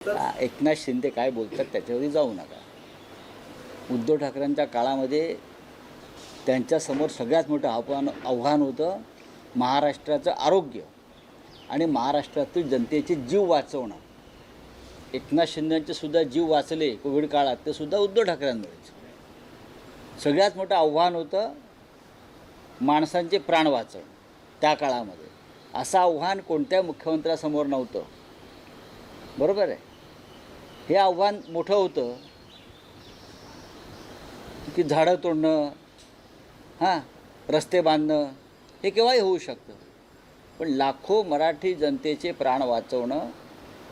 एकनाथ शिंदे काय बोलतात त्याच्यावरही जाऊ नका. उद्धव ठाकरेंच्या काळामध्ये त्यांच्यासमोर सगळ्यात मोठं आव्हान होतं महाराष्ट्राचं आरोग्य आणि महाराष्ट्रातील जनतेचे जीव वाचवणं. एकनाथ शिंदेंचे सुद्धा जीव वाचले कोविड काळात, ते सुद्धा उद्धव ठाकरेंमुळेच. सगळ्यात मोठं आव्हान होतं माणसांचे प्राण वाचवणं त्या काळामध्ये. असं आव्हान कोणत्या मुख्यमंत्र्यासमोर नव्हतं. बरोबर आहे. हे आव्हान मोठं होतं की झाडं तोडणं, रस्ते बांधणं हे केव्हाही होऊ शकतं, पण लाखो मराठी जनतेचे प्राण वाचवणं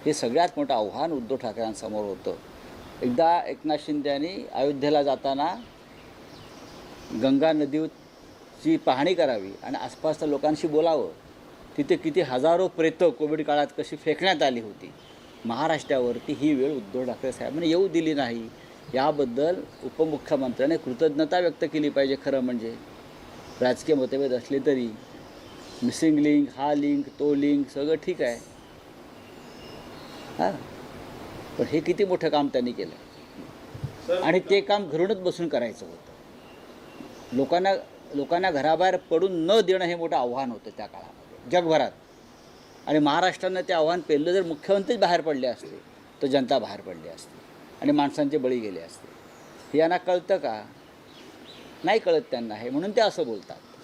हे सगळ्यात मोठं आव्हान उद्धव ठाकरेंसमोर होतं. एकदा एकनाथ शिंदेंनी अयोध्येला जाताना गंगा नदीची पाहणी करावी आणि आसपासच्या लोकांशी बोलावं. तिथे किती हजारो प्रेतं कोविड काळात कशी फेकण्यात आली होती. महाराष्ट्रावरती ही वेळ उद्धव ठाकरे साहेबांनी येऊ दिली नाही. याबद्दल उपमुख्यमंत्र्याने कृतज्ञता व्यक्त केली पाहिजे. खरं म्हणजे राजकीय मतभेद असले तरी मिसिंग लिंक, हा लिंक, तो लिंक सगळं ठीक आहे, पण हे किती मोठं काम त्यांनी केलं आणि ते काम घरूनच बसून करायचं होतं. लोकांना घराबाहेर पडून न देणं हे मोठं आव्हान होतं त्या काळामध्ये जगभरात. आणि महाराष्ट्रानं ते आव्हान पेललं. जर मुख्यमंत्रीच बाहेर पडले असते तर जनता बाहेर पडली असते आणि माणसांचे बळी गेले असते. हे यांना कळतं का? नाही कळत त्यांना हे, म्हणून ते असं बोलतात.